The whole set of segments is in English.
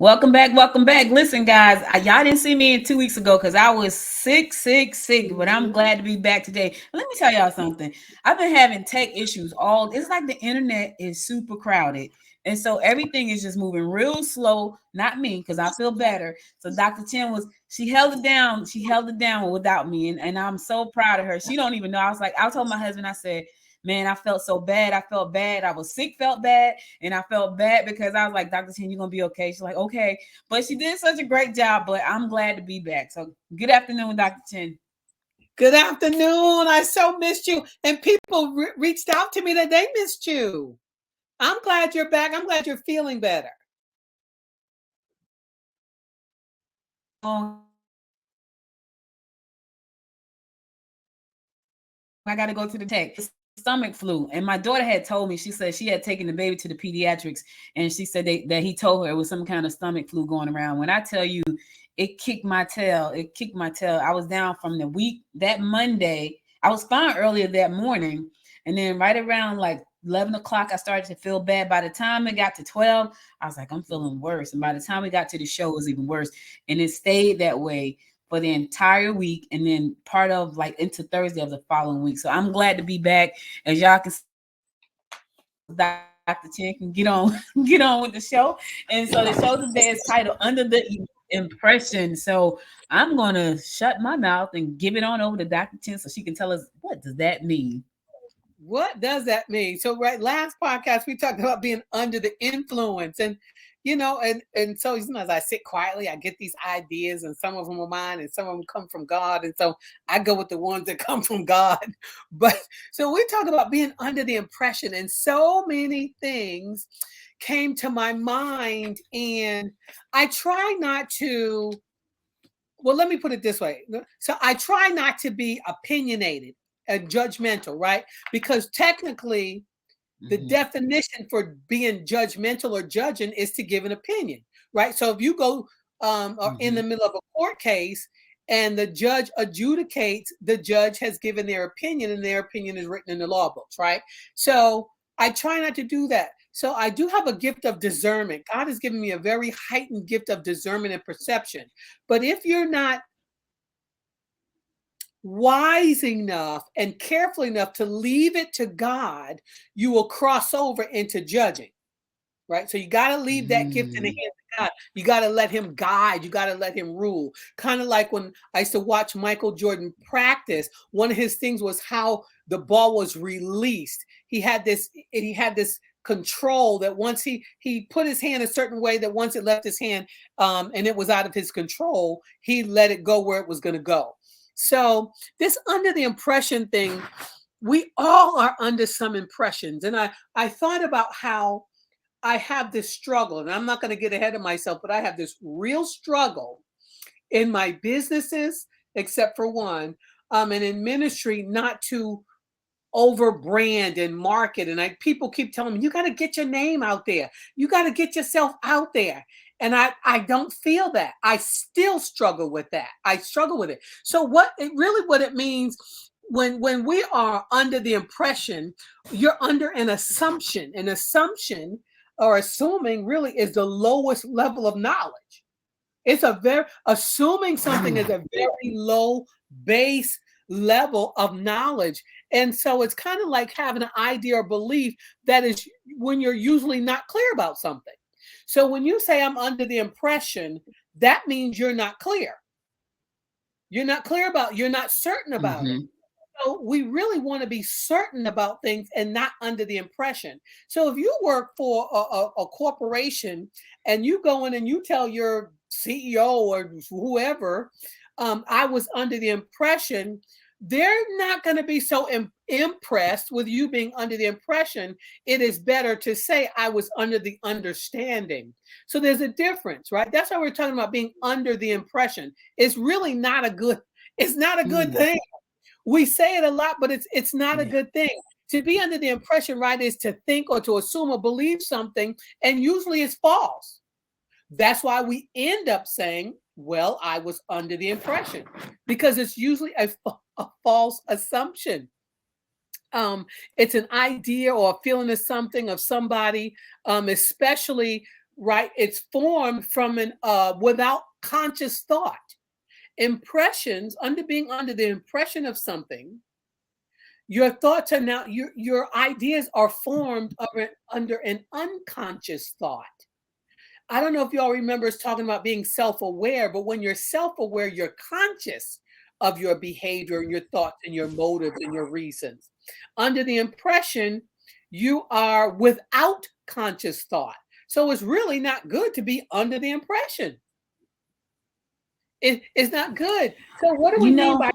Welcome back. Welcome back. Listen, guys, y'all didn't see me in 2 weeks ago because I was sick, but I'm glad to be back today. Let me tell y'all something. I've been having tech issues all. It's like the internet is super crowded. And so everything is just moving real slow. Not me, because I feel better. So Dr. Chinn she held it down. She held it down without me. And I'm so proud of her. She don't even know. I told my husband, I said, man, I felt so bad. I felt bad. I was sick, felt bad. And I felt bad because I was like, Dr. Chinn, you're going to be okay. She's like, okay. But she did such a great job. But I'm glad to be back. So good afternoon, Dr. Chinn. Good afternoon. I so missed you. And people reached out to me that they missed you. I'm glad you're back. I'm glad you're feeling better. I got to go to the tech. Stomach flu, and my daughter had told me. She said she had taken the baby to the pediatrics, and she said that he told her it was some kind of stomach flu going around. When I tell you, it kicked my tail. It kicked my tail. I was down from the week that Monday. I was fine earlier that morning, and then right around like 11 o'clock, I started to feel bad. By the time it got to 12, I was like, I'm feeling worse. And by the time we got to the show, it was even worse, and it stayed that way for the entire week, and then part of like into Thursday of the following week. So I'm glad to be back. As y'all can see, Dr. Chinn can get on with the show. And so the show today is titled Under the Impression. So I'm gonna shut my mouth and give it on over to Dr. Chinn so she can tell us, what does that mean? What does that mean? So, right, last podcast we talked about being under the influence, and so as I sit quietly, I get these ideas, and some of them are mine, and some of them come from God, and so I go with the ones that come from God. But so we talk about being under the impression, and so many things came to my mind, and I try not to. Well, let me put it this way. So I try not to be opinionated and judgmental, right? Because technically, the definition for being judgmental or judging is to give an opinion, right? So if you go or in the middle of a court case and the judge adjudicates, the judge has given their opinion, and their opinion is written in the law books, right? So I try not to do that. So I do have a gift of discernment. God has given me a very heightened gift of discernment and perception. But if you're not wise enough and careful enough to leave it to God, you will cross over into judging, right? So you got to leave that gift in the hands of God. You got to let him guide. You got to let him rule. Kind of like when I used to watch Michael Jordan practice, one of his things was how the ball was released. He had this control that once he put his hand a certain way, that once it left his hand and it was out of his control, he let it go where it was going to go. So this under the impression thing, we all are under some impressions. And I thought about how I have this struggle, and I'm not going to get ahead of myself, but I have this real struggle in my businesses, except for one, and in ministry, not to over brand and market. And people keep telling me, you got to get your name out there. You got to get yourself out there. And I don't feel that. I still struggle with that. I struggle with it. So what it means when we are under the impression, you're under an assumption. An assumption or assuming really is the lowest level of knowledge. It's assuming something is a very low base level of knowledge. And so it's kind of like having an idea or belief that is when you're usually not clear about something. So when you say I'm under the impression, that means you're not clear. You're not certain about it. So we really want to be certain about things and not under the impression. So if you work for a corporation and you go in and you tell your CEO or whoever, I was under the impression, they're not going to be so impressed with you being under the impression. It is better to say I was under the understanding. So there's a difference, right? That's why we're talking about being under the impression. It's really not a good thing. We say it a lot, but it's not a good thing. To be under the impression, right, is to think or to assume or believe something, and usually it's false. That's why we end up saying, well, I was under the impression, because it's usually a false assumption. It's an idea or a feeling of something, of somebody, especially right? It's formed from an without conscious thought. Impressions, being under the impression of something, your thoughts are now your ideas are formed under an unconscious thought. I don't know if y'all remember us talking about being self-aware, but when you're self-aware, you're conscious of your behavior and your thoughts and your motives and your reasons. Under the impression, you are without conscious thought. So it's really not good to be under the impression. It's not good. So what do You we mean know, by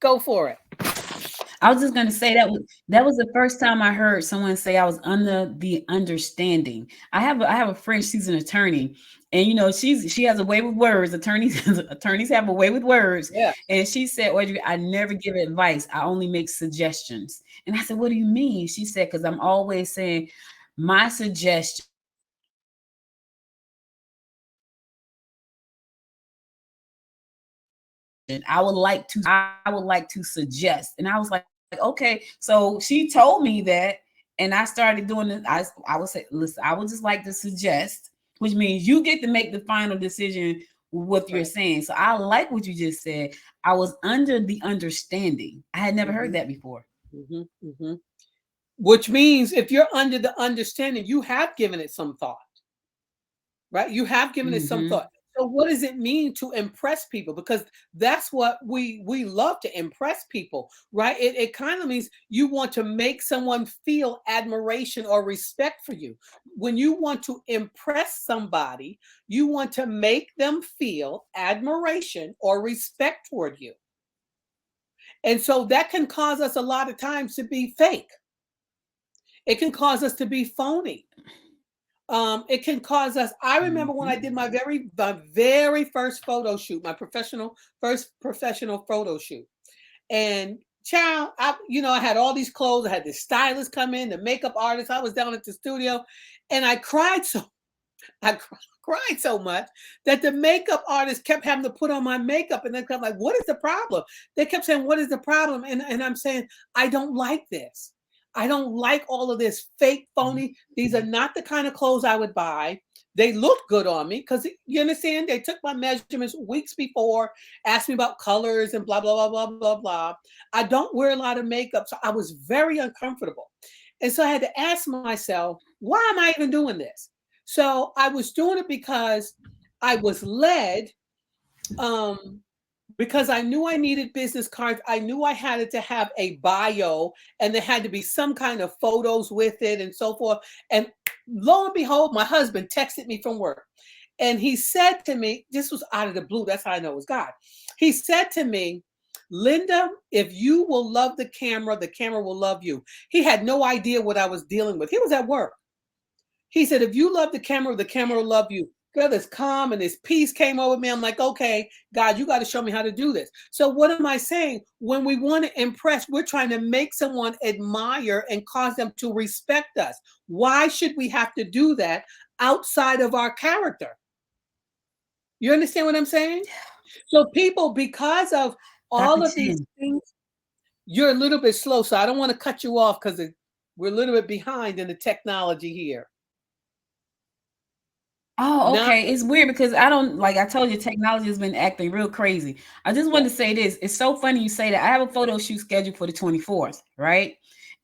go for it? I was just gonna say that was the first time I heard someone say I was under the understanding. I have a friend, she's an attorney, and she has a way with words. Attorneys attorneys have a way with words. Yeah. And she said, Audrey, I never give advice. I only make suggestions. And I said, what do you mean? She said, because I'm always saying my suggestion. I would like to suggest. And I was like, okay. So she told me that, and I started doing it. I would say, listen, I would just like to suggest, which means you get to make the final decision with what you're Right. saying. So I like what you just said. I was under the understanding. I had never heard Hmm. that before. Hmm. Hmm. Which means if you're under the understanding, you have given it some thought, right? You have given it some Hmm. thought. So what does it mean to impress people? Because that's what we love, to impress people, right? It kind of means you want to make someone feel admiration or respect for you. When you want to impress somebody, you want to make them feel admiration or respect toward you. And so that can cause us a lot of times to be fake. It can cause us to be phony. It can cause us. I remember when I Hmm. did my very first photo shoot, my first professional photo shoot, and child, I had all these clothes. I had the stylist come in, the makeup artist. I was down at the studio, and I cried so cried so much that the makeup artist kept having to put on my makeup, and they kept like, "What is the problem?" They kept saying, "What is the problem?" And I'm saying, "I don't like this. I don't like all of this fake, phony. These are not the kind of clothes I would buy. They look good on me because you understand. They took my measurements weeks before, asked me about colors and blah blah blah blah blah blah. I don't wear a lot of makeup, so I was very uncomfortable, and so I had to ask myself, why am I even doing this? So I was doing it because I was led, um, because I knew I needed business cards. I knew I had to have a bio, and there had to be some kind of photos with it and so forth. And lo and behold, my husband texted me from work. And he said to me, this was out of the blue. That's how I know it was God. He said to me, Linda, if you will love the camera will love you. He had no idea what I was dealing with. He was at work. He said, if you love the camera will love you. Girl, this calm and this peace came over me. I'm like, okay, God, you got to show me how to do this. So, what am I saying? When we want to impress, we're trying to make someone admire and cause them to respect us. Why should we have to do that outside of our character? You understand what I'm saying? So, people, because of Dr. all of these Chin. things, you're a little bit slow. So, I don't want to cut you off because we're a little bit behind in the technology here. Oh, Now, okay. It's weird because I don't like I told you, technology has been acting real crazy. I just yeah. wanted to say this. It's so funny you say that. I have a photo shoot scheduled for the 24th, right?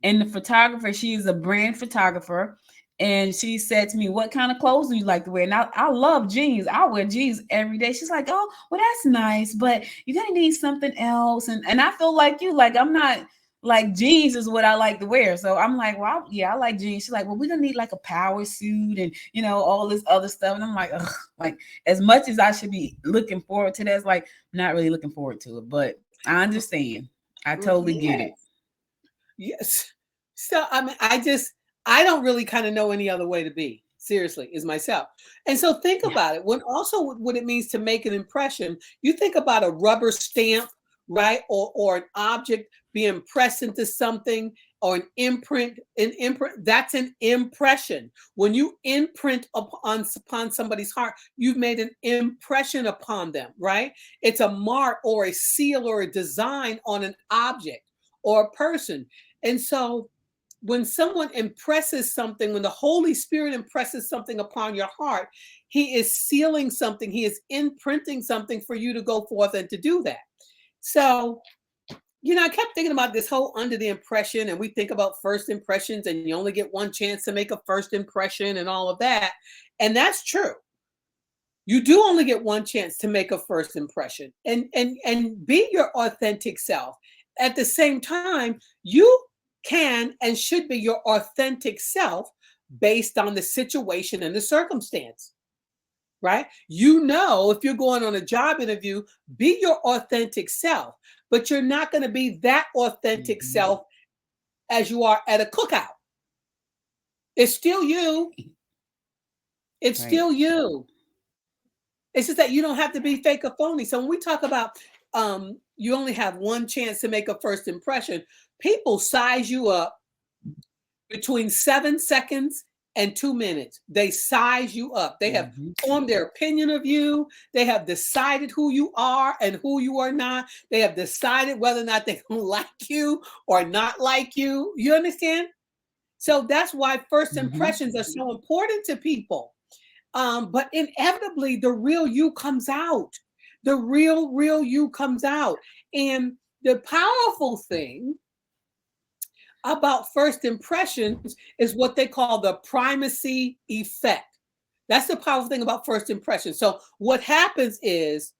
And the photographer, she is a brand photographer. And she said to me, what kind of clothes do you like to wear? And I love jeans. I wear jeans every day. She's like, oh, well, that's nice, but you're gonna need something else. And I feel like you, like I'm not like jeans is what I like to wear. So I'm like, well, yeah, I like jeans. She's like, well, we're gonna need like a power suit and all this other stuff. And I'm like, ugh, like as much as I should be looking forward to that, it's like not really looking forward to it. But I understand. I totally get it. Yes. Yes. So I don't really kind of know any other way to be. Seriously, is myself. And so think Yeah. about it. When also what it means to make an impression, you think about a rubber stamp, right? Or an object being pressed into something, or an imprint, that's an impression. When you imprint upon somebody's heart, you've made an impression upon them, right? It's a mark or a seal or a design on an object or a person. And so when someone impresses something, when the Holy Spirit impresses something upon your heart, he is sealing something, he is imprinting something for you to go forth and to do that. So, I kept thinking about this whole under the impression, and we think about first impressions, and you only get one chance to make a first impression and all of that. And that's true. You do only get one chance to make a first impression and be your authentic self. At the same time, you can and should be your authentic self based on the situation and the circumstance, right? If you're going on a job interview, be your authentic self, but you're not going to be that authentic self as you are at a cookout. It's still you. It's still you. It's just that you don't have to be fake or phony. So when we talk about you only have one chance to make a first impression, people size you up between 7 seconds and 2 minutes. They size you up. They have formed their opinion of you. They have decided who you are and who you are not. They have decided whether or not they like you or not like you. You understand? So that's why first impressions are so important to people. But inevitably, the real you comes out. The real you comes out. And the powerful thing about first impressions is what they call the primacy effect. That's the powerful thing about first impressions. So what happens is,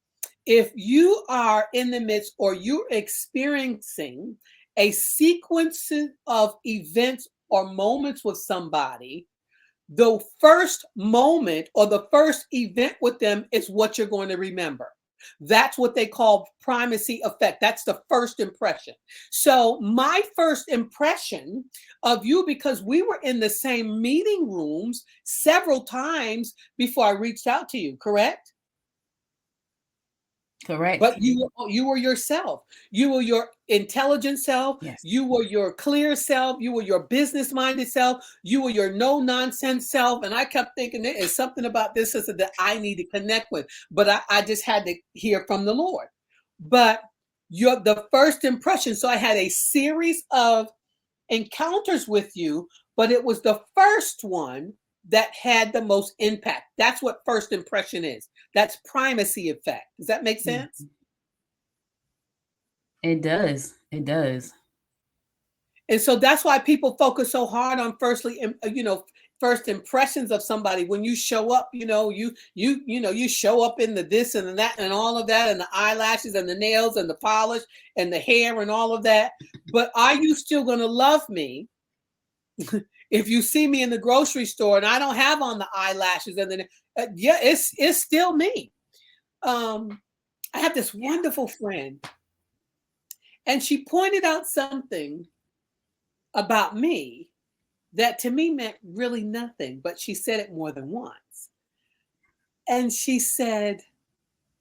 if you are in the midst or you're experiencing a sequence of events or moments with somebody, the first moment or the first event with them is what you're going to remember. That's what they call primacy effect. That's the first impression. So my first impression of you, because we were in the same meeting rooms several times before I reached out to you, correct? Correct. But you were yourself. You were your intelligent self. Yes. You were your clear self. You were your business-minded self. You were your no-nonsense self. And I kept thinking there is something about this that I need to connect with. But I just had to hear from the Lord. But you're the first impression. So I had a series of encounters with you, but it was the first one that had the most impact. That's what first impression is. That's primacy effect. Does that make sense? It does. It does. And so that's why people focus so hard on first impressions of somebody. When you show up, you show up in the this and the that and all of that, and the eyelashes and the nails and the polish and the hair and all of that. But are you still going to love me if you see me in the grocery store and I don't have on the eyelashes and then it's still me. I have this wonderful friend, and she pointed out something about me that to me meant really nothing, but she said it more than once. And she said,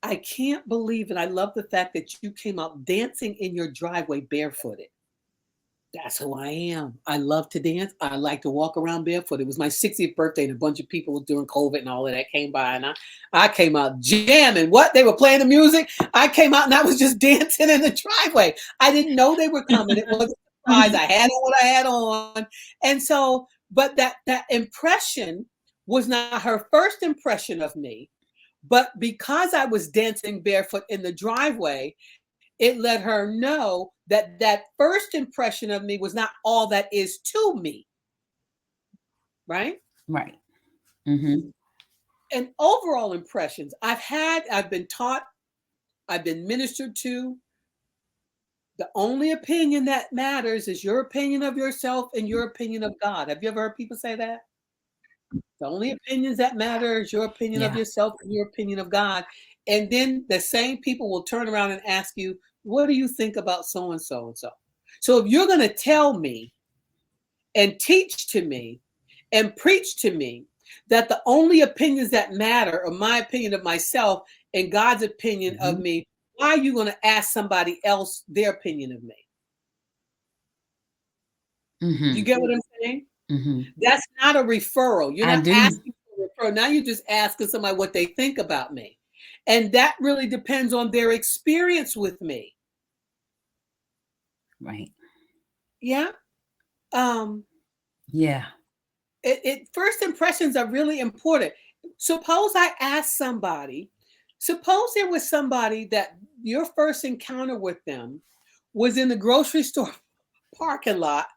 I can't believe it. I love the fact that you came out dancing in your driveway barefooted. That's who I am. I love to dance. I like to walk around barefoot. It was my 60th birthday, and a bunch of people during COVID and all of that came by, and I came out jamming. What? They were playing the music. I came out and I was just dancing in the driveway. I didn't know they were coming. It was a surprise. I had on what I had on. And so, but that impression was not her first impression of me. But because I was dancing barefoot in the driveway, it let her know that that first impression of me was not all that is to me. Right? Right. Mm-hmm. And overall impressions, I've been taught, I've been ministered to. The only opinion that matters is your opinion of yourself and your opinion of God. Have you ever heard people say that? The only opinions that matter is your opinion of yourself and your opinion of God. And then the same people will turn around and ask you, what do you think about so-and-so and so? So if you're going to tell me and teach to me and preach to me that the only opinions that matter are my opinion of myself and God's opinion of me, why are you going to ask somebody else their opinion of me? You get what I'm saying? That's not a referral. You're not asking for a referral. Now you're just asking somebody what they think about me. And that really depends on their experience with me. Right. Yeah. Yeah. First impressions are really important. Suppose I ask somebody, suppose there was somebody that your first encounter with them was in the grocery store parking lot,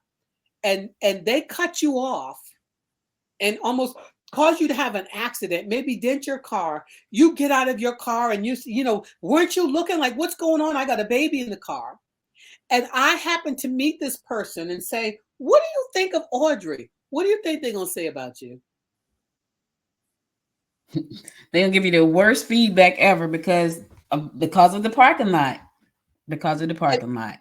and they cut you off and almost cause you to have an accident, maybe dent your car. You get out of your car and weren't you looking like, what's going on? I got a baby in the car. And I happen to meet this person and say, what do you think of Audrey? What do you think they're going to say about you? They'll give you the worst feedback ever because of the parking lot. Because of the And, parking lot.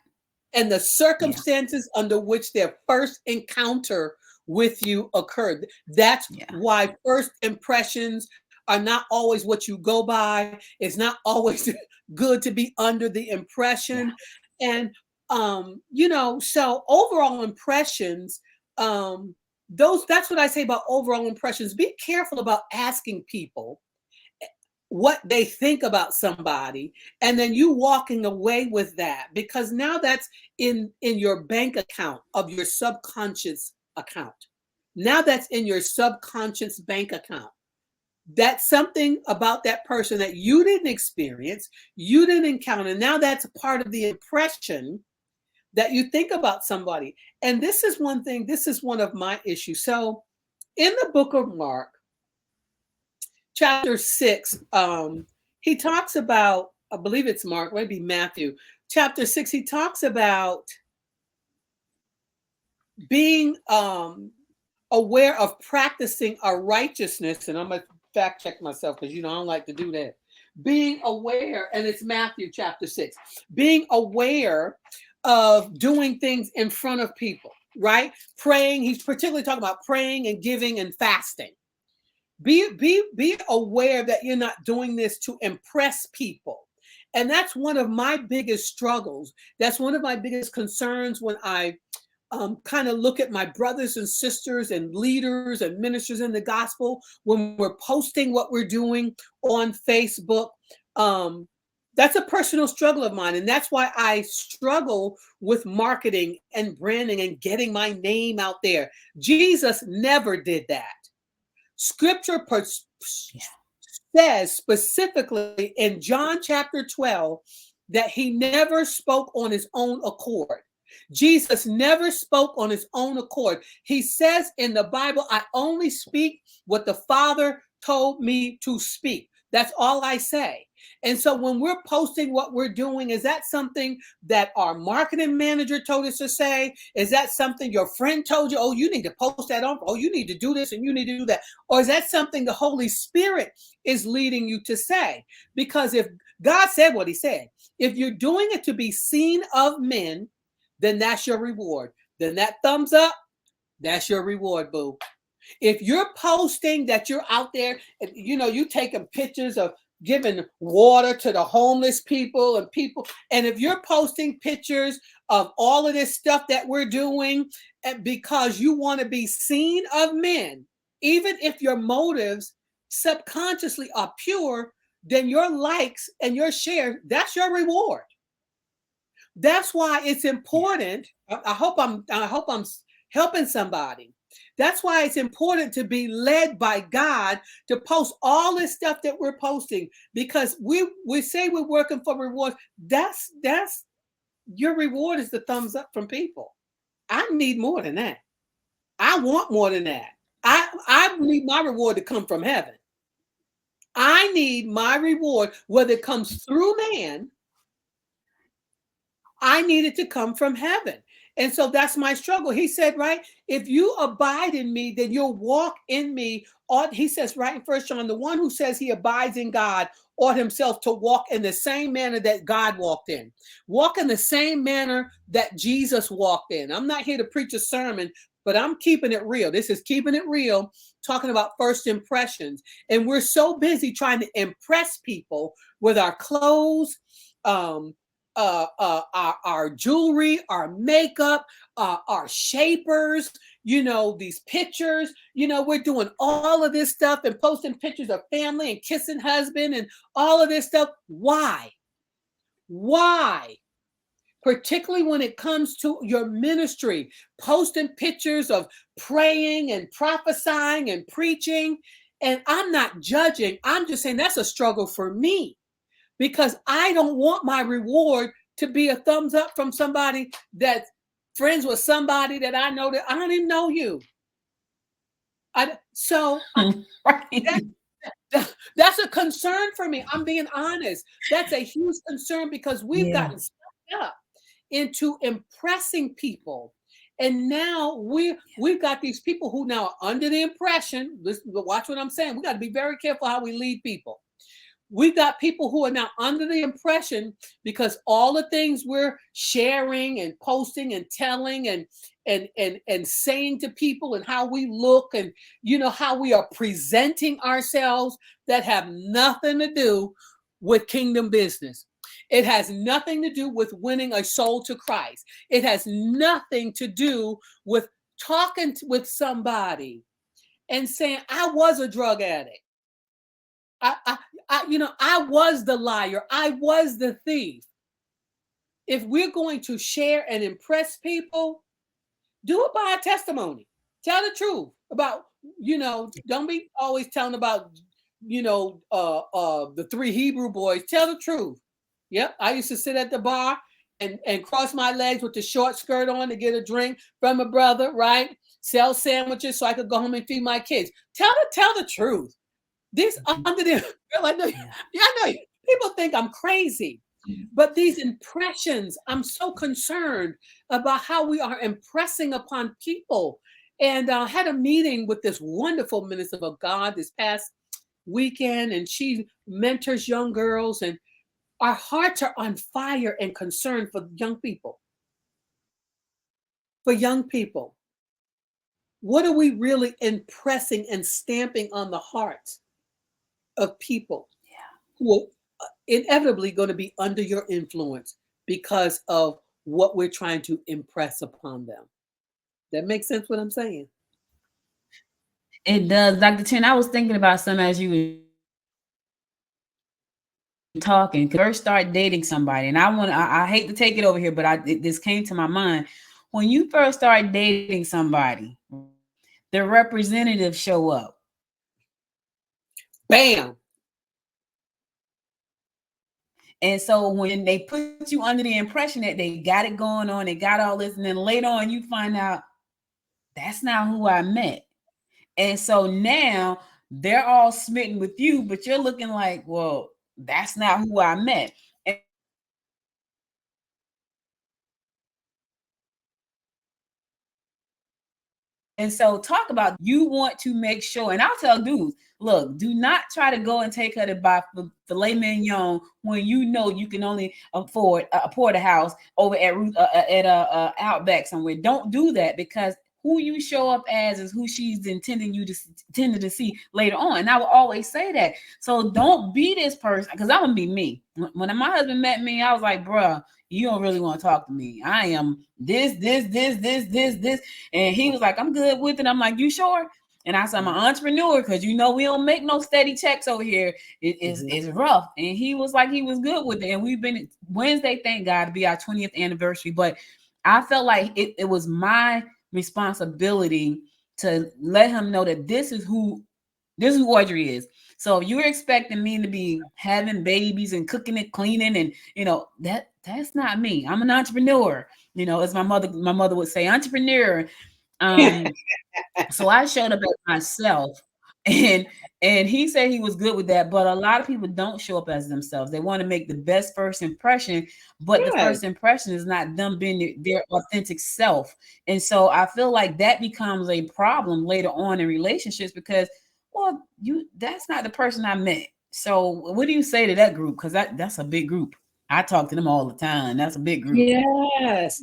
and the Yeah. circumstances under which their first encounter with you occurred. That's Yeah. why first impressions are not always what you go by. It's not always good to be under the Yeah. impression. And so overall impressions, that's what I say about overall impressions. Be careful about asking people what they think about somebody, and then you walking away with that, because now that's in your bank account of your subconscious account. Now that's in your subconscious bank account. That's something about that person that you didn't experience, you didn't encounter. Now that's a part of the impression that you think about somebody. And this is one thing, this is one of my issues. So in the book of Mark, chapter 6, he talks about, I believe it's Mark, maybe Matthew, chapter 6, he talks about being aware of practicing our righteousness. And I'm going to fact check myself because, I don't like to do that. Being aware, and it's Matthew chapter 6, being aware of doing things in front of people, right? Praying. He's particularly talking about praying and giving and fasting. Be aware that you're not doing this to impress people. And that's one of my biggest struggles. That's one of my biggest concerns when I kind of look at my brothers and sisters and leaders and ministers in the gospel, when we're posting what we're doing on Facebook. That's a personal struggle of mine. And that's why I struggle with marketing and branding and getting my name out there. Jesus never did that. Scripture says specifically in John chapter 12 that he never spoke on his own accord. Jesus never spoke on his own accord. He says in the Bible, I only speak what the Father told me to speak. That's all I say. And so when we're posting what we're doing, is that something that our marketing manager told us to say? Is that something your friend told you? Oh, you need to post that on. Oh, you need to do this and you need to do that. Or is that something the Holy Spirit is leading you to say? Because if God said what he said, if you're doing it to be seen of men, then that's your reward. Then that thumbs up, that's your reward, boo. If you're posting that you're out there, you taking pictures of giving water to the homeless people, and if you're posting pictures of all of this stuff that we're doing because you want to be seen of men, even if your motives subconsciously are pure, then your likes and your shares, that's your reward. That's why it's important. I hope I'm helping somebody. That's why it's important to be led by God to post all this stuff that we're posting, because we say we're working for rewards. That's your reward is the thumbs up from people. I need more than that. I want more than that. I need my reward to come from heaven. I need my reward, whether it comes through man, I need it to come from heaven. And so that's my struggle. He said, right, if you abide in me, then you'll walk in me. He says, right in 1 John, the one who says he abides in God ought himself to walk in the same manner that God walked in. Walk in the same manner that Jesus walked in. I'm not here to preach a sermon, but I'm keeping it real. This is keeping it real, talking about first impressions. And we're so busy trying to impress people with our clothes, our jewelry, our makeup, our shapers, these pictures, we're doing all of this stuff and posting pictures of family and kissing husband and all of this stuff. Why? particularly when it comes to your ministry, posting pictures of praying and prophesying and preaching. And I'm not judging. I'm just saying that's a struggle for me, because I don't want my reward to be a thumbs up from somebody that's friends with somebody that I know that I don't even know you. Right. That's a concern for me. I'm being honest. That's a huge concern, because we've Yeah. gotten stuck up into impressing people. And now we've got these people who now are under the impression, listen, watch what I'm saying. We got to be very careful how we lead people. We've got people who are now under the impression, because all the things we're sharing and posting and telling and saying to people, and how we look, and how we are presenting ourselves, that have nothing to do with kingdom business. It has nothing to do with winning a soul to Christ. It has nothing to do with talking with somebody and saying, I was a drug addict. I was the liar. I was the thief. If we're going to share and impress people, do it by a testimony. Tell the truth about, don't be always telling about, the three Hebrew boys. Tell the truth. Yep. I used to sit at the bar and cross my legs with the short skirt on to get a drink from a brother, right? Sell sandwiches so I could go home and feed my kids. Tell the truth. This under the I know, I know people think I'm crazy, but these impressions, I'm so concerned about how we are impressing upon people. And I had a meeting with this wonderful minister of God this past weekend, and she mentors young girls, and our hearts are on fire and concerned for young people. For young people, what are we really impressing and stamping on the hearts of people who are inevitably going to be under your influence because of what we're trying to impress upon them? That makes sense what I'm saying? It does. Dr. Chinn, I was thinking about something as you were talking. First start dating somebody, and I hate to take it over here, but this came to my mind. When you first start dating somebody, the representatives show up. Bam. And so when they put you under the impression that they got it going on, they got all this, and then later on you find out that's not who I met. And so now they're all smitten with you, but you're looking like, well, that's not who I met. And so talk about, you want to make sure, and I'll tell dudes, look, do not try to go and take her to buy filet mignon when you know you can only afford a porterhouse over at Outback somewhere. Don't do that, because who you show up as is who she's intended to see later on. And I will always say that. So don't be this person, because I'm gonna be me. When my husband met me, I was like, bruh, you don't really want to talk to me. I am this. And he was like, I'm good with it. I'm like, you sure? And I said, I'm an entrepreneur, because we don't make no steady checks over here. It's rough. And he was like, he was good with it. And we've been Wednesday, thank God, to be our 20th anniversary. But I felt like it was my responsibility to let him know that this is who Audrey is. So if you're expecting me to be having babies and cooking and cleaning, and that's not me. I'm an entrepreneur. As my mother would say, entrepreneur. So I showed up as myself, and he said he was good with that. But a lot of people don't show up as themselves. They want to make the best first impression, but the first impression is not them being their authentic self. And so I feel like that becomes a problem later on in relationships, because, well, that's not the person I met. So what do you say to that group? Because that's a big group. I talk to them all the time. That's a big group. Yes.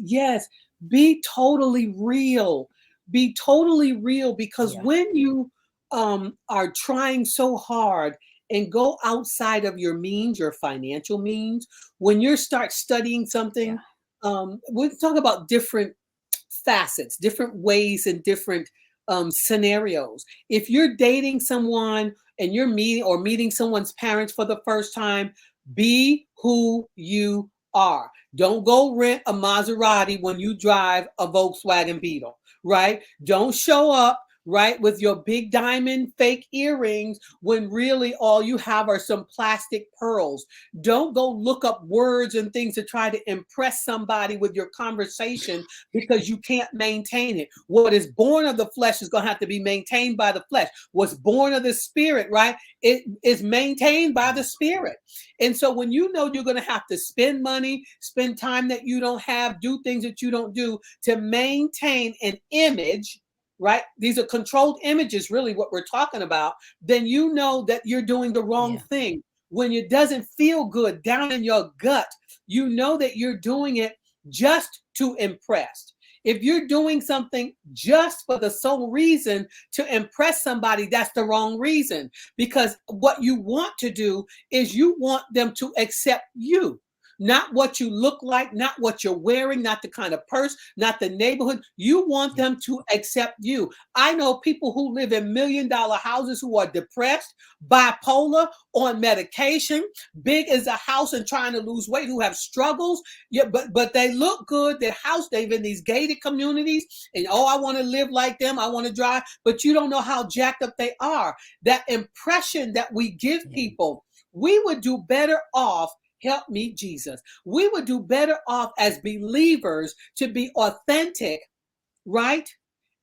Be totally real. Be totally real, because when you are trying so hard and go outside of your means, your financial means, when you start studying something, we'll talk about different facets, different ways, and different scenarios. If you're dating someone and you're meeting someone's parents for the first time, be who you are. Don't go rent a Maserati when you drive a Volkswagen Beetle, right? Don't show up, right, with your big diamond fake earrings when really all you have are some plastic pearls. Don't go look up words and things to try to impress somebody with your conversation because you can't maintain it. What is born of the flesh is going to have to be maintained by the flesh. What's born of the spirit, right, it is maintained by the spirit. And so when you know you're going to have to spend money, spend time that you don't have, do things that you don't do to maintain an image, right? These are controlled images, really what we're talking about. Then you know that you're doing the wrong thing. When it doesn't feel good down in your gut, you know that you're doing it just to impress. If you're doing something just for the sole reason to impress somebody, that's the wrong reason. Because what you want to do is you want them to accept you. Not what you look like, not what you're wearing, not the kind of purse, not the neighborhood. You want them to accept you. I know people who live in $1 million houses who are depressed, bipolar, on medication, big as a house and trying to lose weight, who have struggles. Yeah, but they look good. Their house, they've in these gated communities, and oh, I want to live like them. I want to drive, but you don't know how jacked up they are. That impression that we give people, we would do better off. Help me, Jesus. We would do better off as believers to be authentic, right?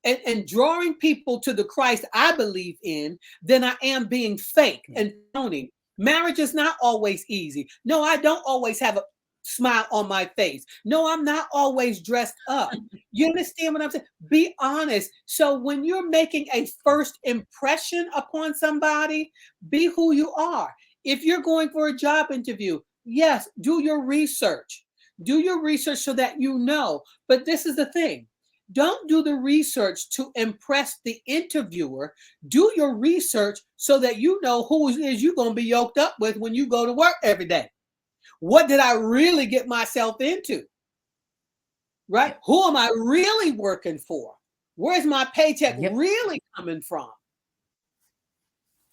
And drawing people to the Christ I believe in than I am being fake and phony. Marriage is not always easy. No, I don't always have a smile on my face. No, I'm not always dressed up. You understand what I'm saying? Be honest. So when you're making a first impression upon somebody, be who you are. If you're going for a job interview, yes, do your research. Do your research so that you know. But this is the thing. Don't do the research to impress the interviewer. Do your research so that you know who it is you're going to be yoked up with when you go to work every day. What did I really get myself into? Right? Who am I really working for? Where's my paycheck really coming from?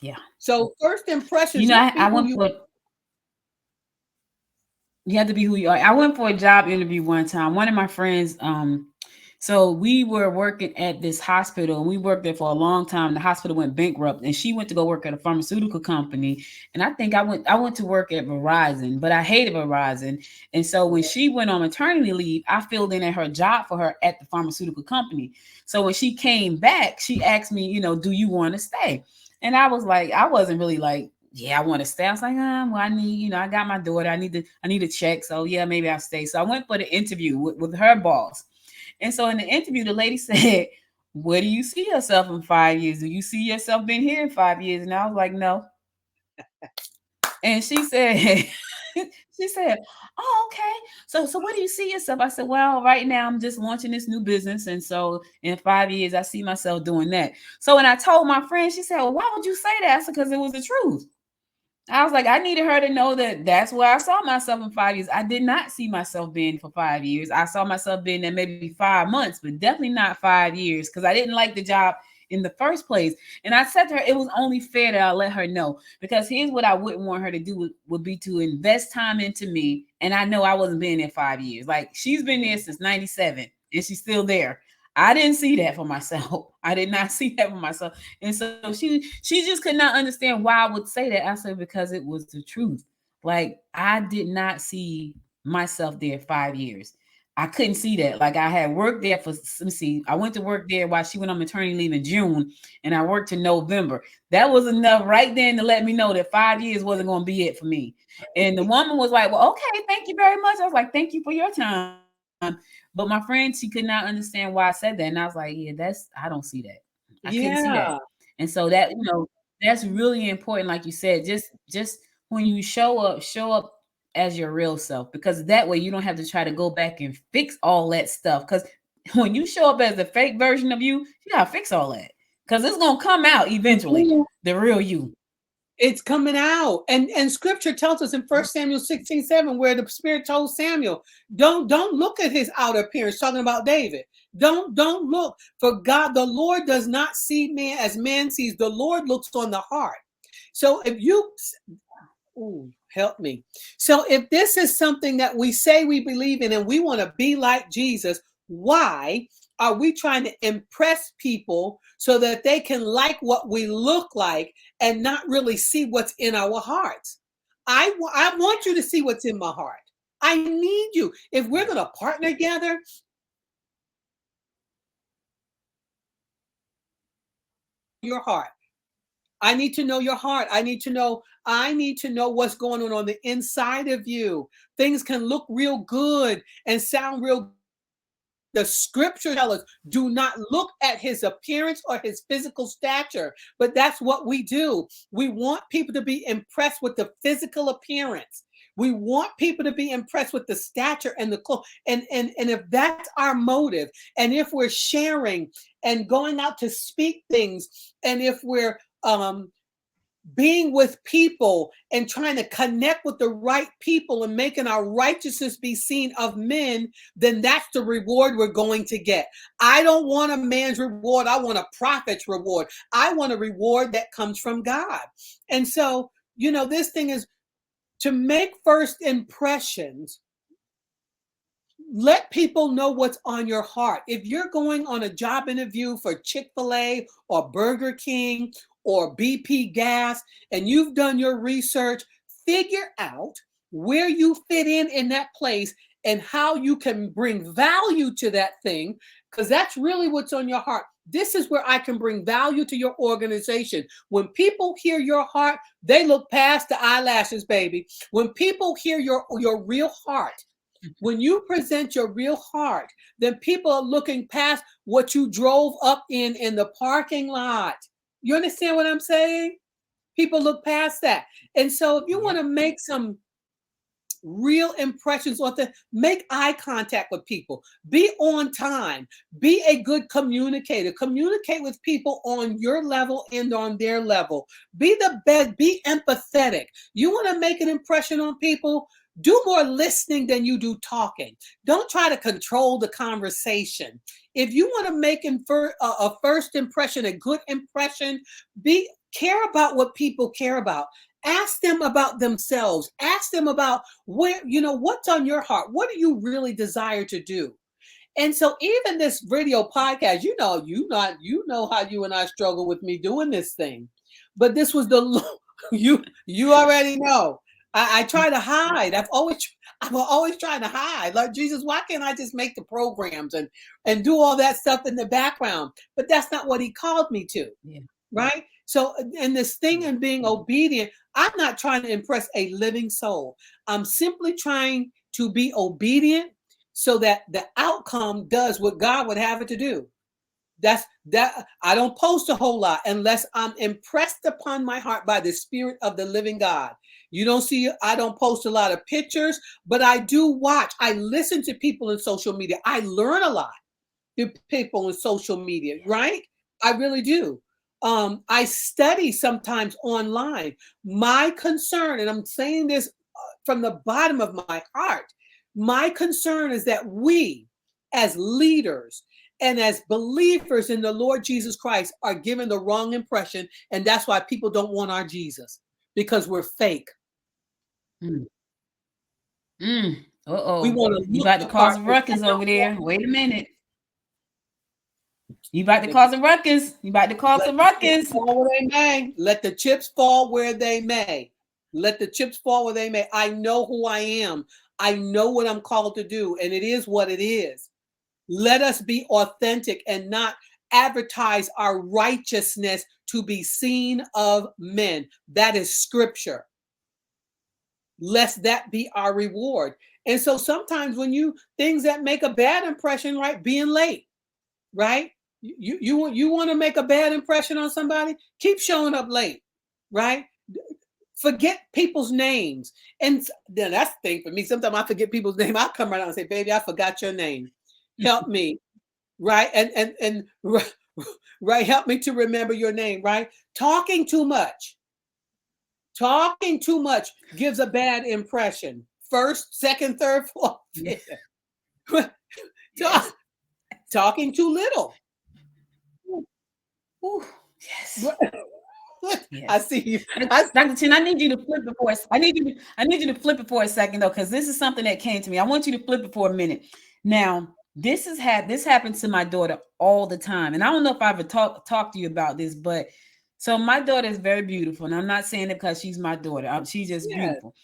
Yeah. So first impressions, You know, I went for you have to be who you are. I went for a job interview one time. One of my friends, so we were working at this hospital and we worked there for a long time. The hospital went bankrupt and she went to go work at a pharmaceutical company. And I think I went to work at Verizon, but I hated Verizon. And so when she went on maternity leave, I filled in at her job for her at the pharmaceutical company. So when she came back, she asked me, you know, do you want to stay? And I was like, I wasn't really like, yeah, I want to stay. I was like, well, I need, you know, I got my daughter. I need to check. So yeah, maybe I'll stay. So I went for the interview with her boss. And so in the interview, the lady said, where do you see yourself in 5 years? Do you see yourself being here in 5 years? And I was like, no. And she said, she said, oh, okay. So where do you see yourself? I said, well, right now I'm just launching this new business. And so in 5 years, I see myself doing that. So when I told my friend, she said, well, why would you say that? I said, because it was the truth. I was like, I needed her to know that that's where I saw myself in 5 years. I did not see myself being for 5 years. I saw myself being there maybe 5 months, but definitely not 5 years because I didn't like the job in the first place. And I said to her, it was only fair that I let her know, because here's what I wouldn't want her to do would be to invest time into me. And I know I wasn't being there 5 years. Like, she's been there since 97 and she's still there. I didn't see that for myself. I did not see that for myself. And so she just could not understand why I would say that. I said, because it was the truth. Like, I did not see myself there 5 years. I couldn't see that. Like, I had worked there for, let me see, I went to work there while she went on maternity leave in June, and I worked in November. That was enough right then to let me know that 5 years wasn't going to be it for me. And the woman was like, well, okay, thank you very much. I was like, thank you for your time. But my friend, she could not understand why I said that. And I was like, yeah, I don't see that. I couldn't see that. And so that, you know, that's really important. Like you said, just when you show up as your real self, because that way you don't have to try to go back and fix all that stuff. Because when you show up as the fake version of you, you gotta fix all that. Because it's gonna come out eventually, the real you. It's coming out. And scripture tells us in 1 Samuel 16:7, where the Spirit told Samuel, don't look at his outer appearance, talking about David. Don't look. For God, the Lord does not see man as man sees. The Lord looks on the heart. So if you, Help me. So if this is something that we say we believe in and we want to be like Jesus, why are we trying to impress people so that they can like what we look like and not really see what's in our hearts? I want you to see what's in my heart. I need you. If we're going to partner together, your heart. I need to know your heart. I need to know what's going on the inside of you. Things can look real good and sound real. The scripture tells us, do not look at his appearance or his physical stature, but that's what we do. We want people to be impressed with the physical appearance. We want people to be impressed with the stature and the clothes. And if that's our motive, and if we're sharing and going out to speak things, and if we're being with people and trying to connect with the right people and making our righteousness be seen of men, then that's the reward we're going to get. I don't want a man's reward. I want a prophet's reward. I want a reward that comes from God. And so, this thing is to make first impressions. Let people know what's on your heart. If you're going on a job interview for Chick-fil-A or Burger King or BP Gas, and you've done your research, figure out where you fit in that place and how you can bring value to that thing, because that's really what's on your heart. This is where I can bring value to your organization. When people hear your heart, they look past the eyelashes, baby. When people hear your real heart, when you present your real heart, then people are looking past what you drove up in the parking lot. You understand what I'm saying? People look past that. And so if you want to make some real impressions on them, make eye contact with people, be on time, be a good communicator, communicate with people on your level and on their level, be the best, be empathetic. You want to make an impression on people, do more listening than you do talking. Don't try to control the conversation. If you want to make a first impression, a good impression, care about what people care about. Ask them about themselves. Ask them about what's on your heart. What do you really desire to do? And so even this video podcast, you know how you and I struggle with me doing this thing. But this was you already know. I try to hide. I'm always trying to hide. Like, Jesus, why can't I just make the programs and do all that stuff in the background? But that's not what he called me to. Yeah. Right? So, and this thing and being obedient, I'm not trying to impress a living soul. I'm simply trying to be obedient so that the outcome does what God would have it to do. I don't post a whole lot unless I'm impressed upon my heart by the Spirit of the living God. I don't post a lot of pictures, but I do watch. I listen to people in social media. I learn a lot from people in social media, right? I really do. I study sometimes online. My concern, and I'm saying this from the bottom of my heart, my concern is that we as leaders and as believers in the Lord Jesus Christ are given the wrong impression. And that's why people don't want our Jesus, because we're fake. Uh-oh. We want to You about to cause a ruckus over there. Wait a minute. You about to cause a ruckus. You about to cause a ruckus. Let the chips fall where they may. Let the chips fall where they may. I know who I am. I know what I'm called to do, and it is what it is. Let us be authentic and not advertise our righteousness to be seen of men. That is scripture. Lest that be our reward. And so sometimes when things that make a bad impression, right? Being late, right? You want to make a bad impression on somebody? Keep showing up late, right? Forget people's names. And then that's the thing for me. Sometimes I forget people's name. I'll come right out and say, baby, I forgot your name. Help me. Right. And right. Help me to remember your name. Right. Talking too much gives a bad impression. First, second, third, fourth. Yes. Talking too little. Ooh, yes. I Yes. see you. Dr. Chin, I need you to flip it for us. I need you to flip it for a second though, because this is something that came to me. I want you to flip it for a minute. Now, this happens to my daughter all the time. And I don't know if I ever talked to you about this, but so my daughter is very beautiful. And I'm not saying it because she's my daughter. She's just Yes, beautiful.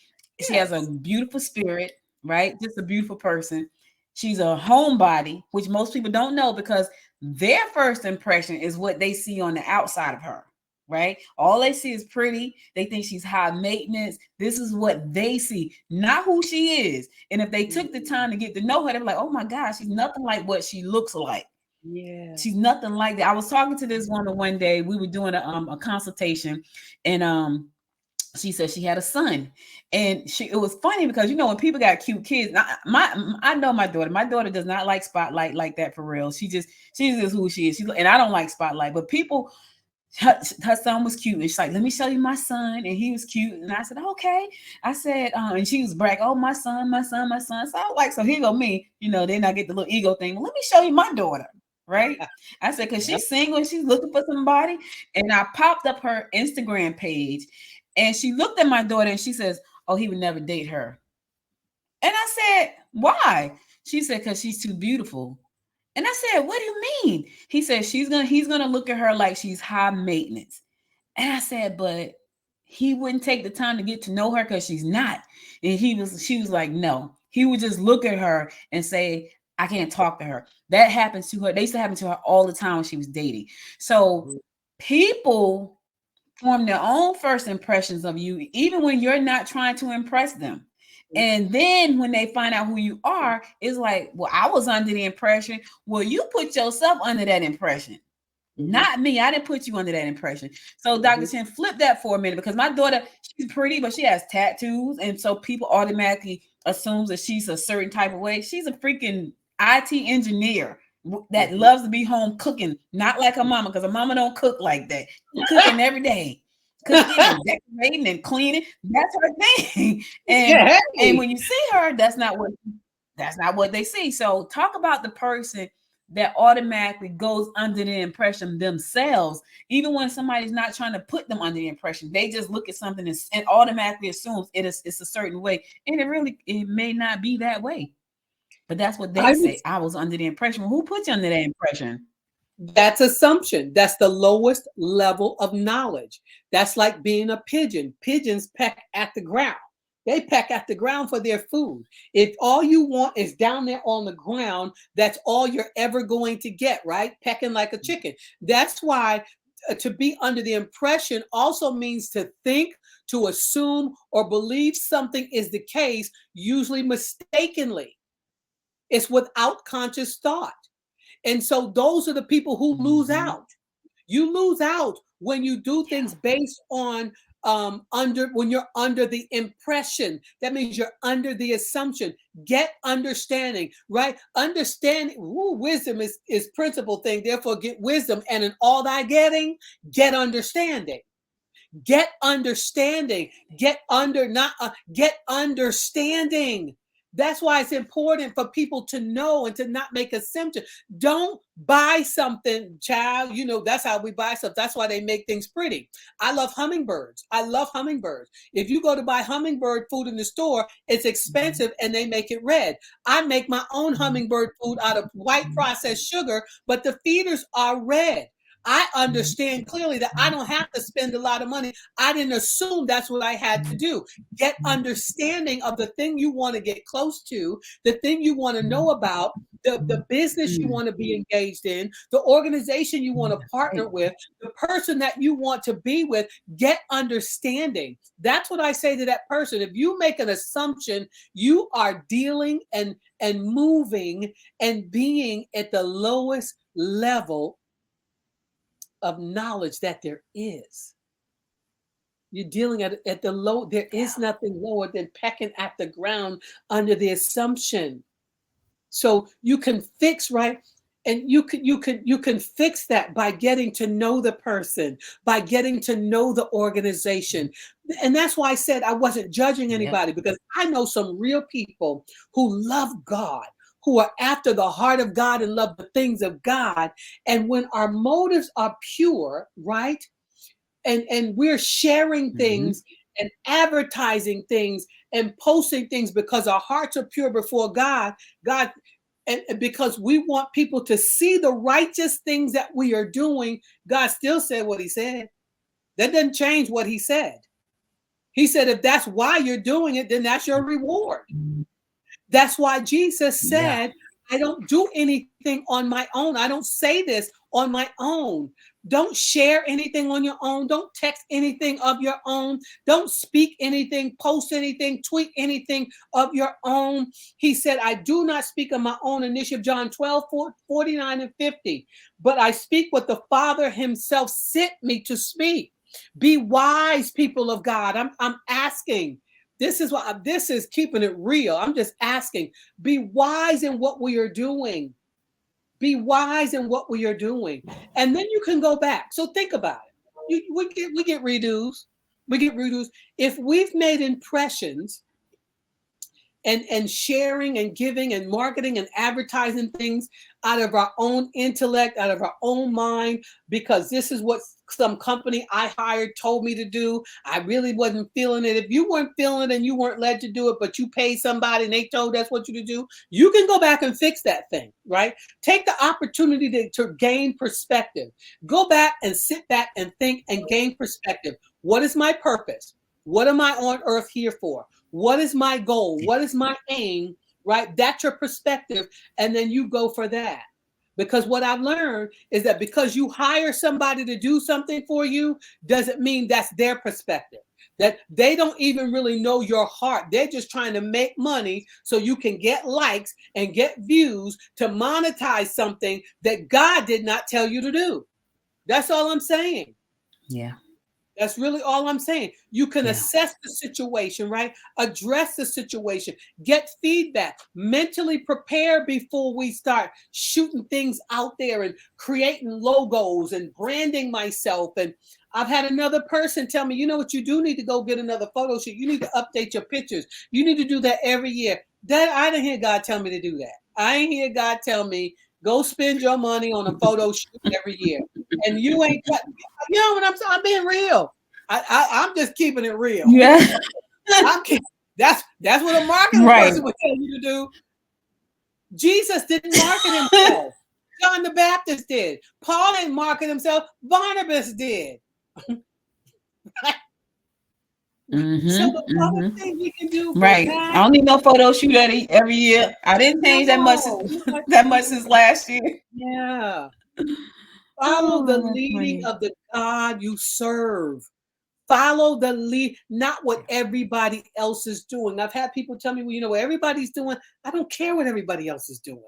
She has a yes. beautiful spirit, right? Just a beautiful person. She's a homebody, which most people don't know because their first impression is what they see on the outside of her, right? All they see is pretty. They think she's high maintenance. This is what they see, not who she is. And if they took the time to get to know her, they're like, oh my gosh, she's nothing like what she looks like. Yeah. She's nothing like that. I was talking to this woman one day. We were doing a consultation, and she said she had a son, and it was funny because when people got cute kids. I know my daughter. My daughter does not like spotlight like that for real. She's just who she is. And I don't like spotlight, but people. Her son was cute, and she's like, "Let me show you my son," and he was cute. And I said, "Okay." I said, and she was bragging, "Oh, my son, my son, my son." So I was like, "So here go me." Then I get the little ego thing. Well, let me show you my daughter, right? I said, "Cause Yep. she's single and she's looking for somebody." And I popped up her Instagram page, and she looked at my daughter and she says, "Oh, he would never date her." And I said, "Why?" She said, "Cause she's too beautiful." And I said, "What do you mean?" He said, he's gonna look at her like she's high maintenance." And I said, "But he wouldn't take the time to get to know her because she's not." And she was like, "No." He would just look at her and say, "I can't talk to her." That happens to her. They used to happen to her all the time when she was dating. So people form their own first impressions of you, even when you're not trying to impress them. And then when they find out who you are, it's like, well, I was under the impression. Well, you put yourself under that impression. Mhm, Not me. I didn't put you under that impression. So, Dr. mhm. Chen, flip that for a minute because my daughter, she's pretty, but she has tattoos. And so people automatically assumes that she's a certain type of way. She's a freaking IT engineer that Mhm. loves to be home cooking, not like her mama, because her mama don't cook like that. Cooking every day, cooking and decorating and cleaning. That's her thing. And Yeah, and hey. when you see her, that's not what they see. So talk about the person that automatically goes under the impression themselves, even when somebody's not trying to put them under the impression. They just look at something and automatically assumes it's a certain way. And it may not be that way. But that's what they I would say. I was under the impression. Well, who put you under that impression? That's assumption. That's the lowest level of knowledge. That's like being a pigeon. Pigeons peck at the ground. They peck at the ground for their food. If all you want is down there on the ground, that's all you're ever going to get, right? Pecking like a chicken. That's why to be under the impression also means to think, to assume, or believe something is the case, usually mistakenly. It's without conscious thought. And so those are the people who lose Mm-hmm. out. You lose out when you do things based on under when you're under the impression. That means you're under the assumption. Get understanding, right? Understanding, wisdom is principal thing. Therefore, get wisdom, and in all thy getting, get understanding. Get understanding. Get under not get understanding. That's why it's important for people to know and to not make assumptions. Don't buy something, child. That's how we buy stuff. That's why they make things pretty. I love hummingbirds. I love hummingbirds. If you go to buy hummingbird food in the store, it's expensive and they make it red. I make my own hummingbird food out of white processed sugar, but the feeders are red. I understand clearly that I don't have to spend a lot of money. I didn't assume that's what I had to do. Get understanding of the thing you want to get close to, the thing you want to know about, the business you want to be engaged in, the organization you want to partner with, the person that you want to be with. Get understanding. That's what I say to that person. If you make an assumption, you are dealing and moving and being at the lowest level of knowledge that there is. You're dealing at the low, there is nothing lower than pecking at the ground under the assumption. So you can fix, right? And you can fix that by getting to know the person, by getting to know the organization. And that's why I said I wasn't judging Yep. anybody, because I know some real people who love God, who are after the heart of God and love the things of God. And when our motives are pure, right? and we're sharing things and advertising things and posting things because our hearts are pure before God. And because we want people to see the righteous things that we are doing. God still said what he said. That doesn't change what he said. He said, if that's why you're doing it, then that's your reward. That's why Jesus said, I don't do anything on my own. I don't say this on my own. Don't share anything on your own. Don't text anything of your own. Don't speak anything, post anything, tweet anything of your own. He said, I do not speak of my own initiative, John 12, 49 and 50, but I speak what the Father himself sent me to speak. Be wise, people of God. I'm asking. This is keeping it real. I'm just asking, be wise in what we are doing. Be wise in what we are doing. And then you can go back. So think about it. We get redos. We get redos. If we've made impressions and sharing and giving and marketing and advertising things out of our own intellect, out of our own mind, because this is what some company I hired told me to do. I really wasn't feeling it. If you weren't feeling it and you weren't led to do it, but you paid somebody and they told that's what you to do, you can go back and fix that thing, right? Take the opportunity to gain perspective. Go back and sit back and think and gain perspective. What is my purpose? What am I on earth here for? What is my goal? What is my aim? Right? That's your perspective. And then you go for that. Because what I've learned is that because you hire somebody to do something for you, doesn't mean that's their perspective. That they don't even really know your heart. They're just trying to make money so you can get likes and get views to monetize something that God did not tell you to do. That's all I'm saying. Yeah. That's really all I'm saying. You can assess the situation, right? Address the situation, get feedback, mentally prepare before we start shooting things out there and creating logos and branding myself. And I've had another person tell me, you know what, you do need to go get another photo shoot. You need to update your pictures. You need to do that every year. That I didn't hear God tell me to do that. I ain't hear God tell me, go spend your money on a photo shoot every year. And you ain't, you know what I'm being real. I'm just keeping it real. Yeah. That's what a marketing person would tell you to do. Jesus didn't market himself. John the Baptist did. Paul didn't market himself. Barnabas did. So the other thing we can do, right? I don't need no photo shoot every year. I didn't change that much since last year. Yeah. Follow the leading of the God you serve. Follow the lead, not what everybody else is doing. I've had people tell me, well, you know what everybody's doing. I don't care what everybody else is doing.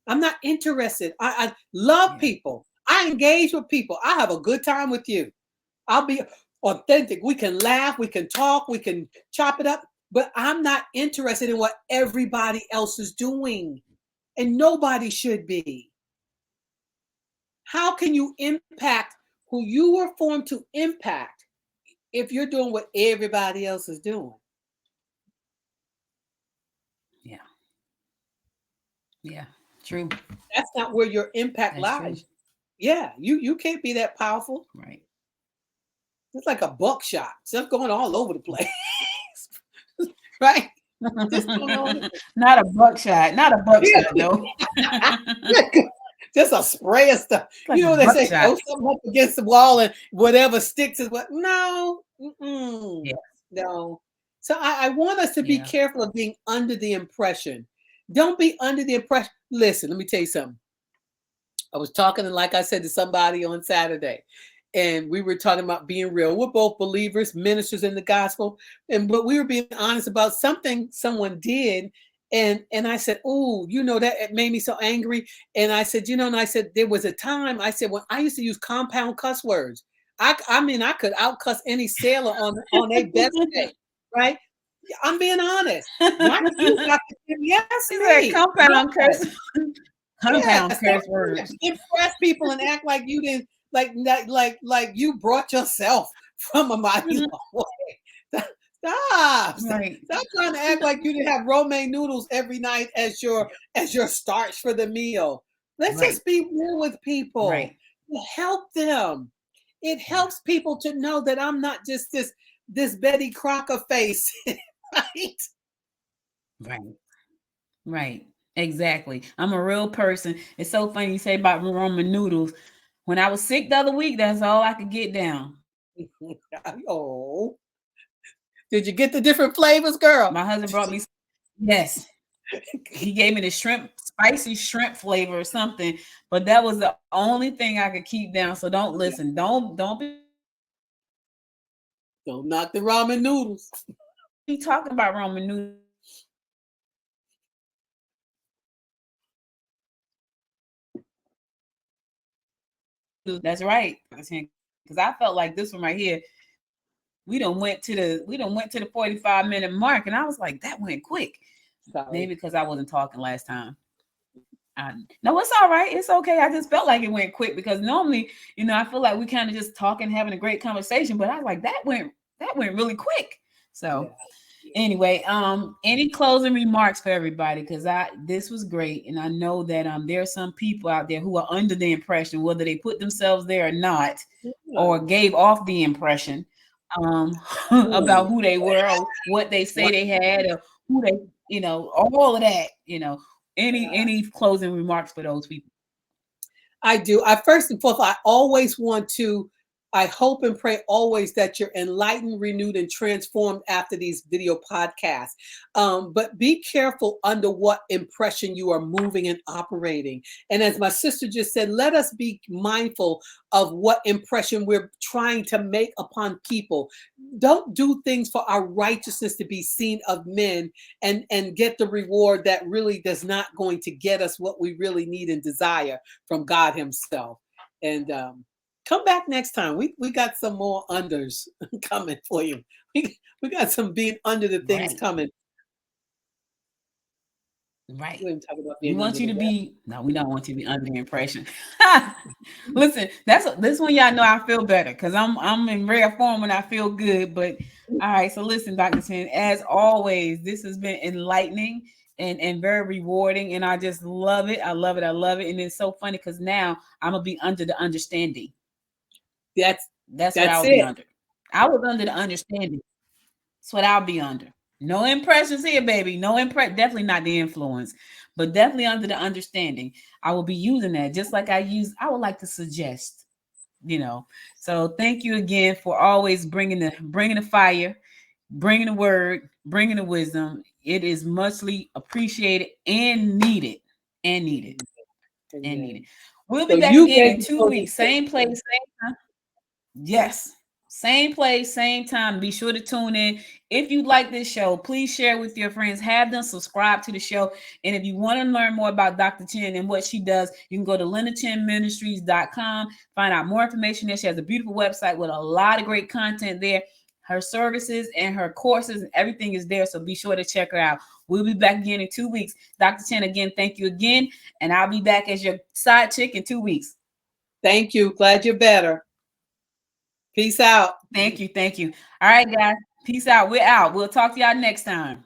I'm not interested. I love people. I engage with people. I have a good time with you. I'll be authentic. We can laugh. We can talk. We can chop it up. But I'm not interested in what everybody else is doing. And nobody should be. How can you impact who you were formed to impact if you're doing what everybody else is doing? Yeah, true. That's not where your impact lies. True. Yeah, you can't be that powerful. Right. It's like a buckshot. Stuff going all over the place. Right? Just not a buckshot. Not a buckshot, though. Just a spray of stuff. Like, you know, they say throw something up against the wall and whatever sticks is what. No. No. So I want us to be careful of being under the impression. Don't be under the impression. Listen, let me tell you something. I was talking, like I said, to somebody on Saturday, and we were talking about being real. We're both believers, ministers in the gospel, but we were being honest about something someone did. And I said, oh, you know, that it made me so angry. And I said, you know, and I said, there was a time, I said, when I used to use compound cuss words. I mean, I could outcuss any sailor on a best day, right? I'm being honest. Not you, Dr. Chinn. Yes, compound curse. Compound curse words. Impress people and act like you didn't, like you brought yourself from a mighty long way. Stop. Right. Stop trying to act like you didn't have romaine noodles every night as your starch for the meal. Let's just be real with people. Right. Help them. it helps people to know that I'm not just this Betty Crocker face, right? Right. Right. Exactly. I'm a real person. It's so funny you say about Roman noodles. When I was sick the other week, that's all I could get down. Oh, did you get the different flavors, girl? My husband brought me, yes, he gave me the shrimp, spicy shrimp flavor or something, but that was the only thing I could keep down. So don't listen. Don't Don't knock the ramen noodles. be talking about Roman noodles. That's right. Because I felt like this one right here, we done went to the 45-minute mark, and I was like, that went quick. Sorry. Maybe because I wasn't talking last time. No, it's all right. It's okay. I just felt like it went quick because normally, I feel like we kind of just talking, having a great conversation, but I was like, that went really quick. So anyway, any closing remarks for everybody? Because this was great, and I know that there are some people out there who are under the impression, whether they put themselves there or not, or gave off the impression about who they were or what they say they had or who they, all of that, any closing remarks for those people? I do. I first and foremost, I always want to, I hope and pray always that you're enlightened, renewed, and transformed after these video podcasts. But be careful under what impression you are moving and operating. And as my sister just said, let us be mindful of what impression we're trying to make upon people. Don't do things for our righteousness to be seen of men and get the reward that really does not going to get us what we really need and desire from God himself. And come back next time. We got some more unders coming for you. We got some being under the things coming. Right. We want you to be, no, we don't want you to be under the impression. Listen, this one y'all know I feel better because I'm in rare form when I feel good. But all right, so listen, Dr. Chinn, as always, this has been enlightening and very rewarding, and I just love it. I love it. I love it. And it's so funny because now I'm gonna be under the understanding. That's what I would be under. I was under the understanding. That's what I'll be under. No impressions here, baby. No definitely not the influence, but definitely under the understanding. I will be using that just like I would like to suggest, So thank you again for always bringing the fire, bringing the word, bringing the wisdom. It is muchly appreciated and needed. And needed. And needed. We'll be back again in 2 weeks. Same place, same time. Yes. Same place, same time. Be sure to tune in. If you like this show, please share with your friends. Have them subscribe to the show. And if you want to learn more about Dr. Chinn and what she does, you can go to LenaChinnMinistries.com. Find out more information there. She has a beautiful website with a lot of great content there. Her services and her courses and everything is there. So be sure to check her out. We'll be back again in 2 weeks. Dr. Chinn, again, thank you again. And I'll be back as your side chick in 2 weeks. Thank you. Glad you're better. Peace out. Thank you. All right, guys. Peace out. We're out. We'll talk to y'all next time.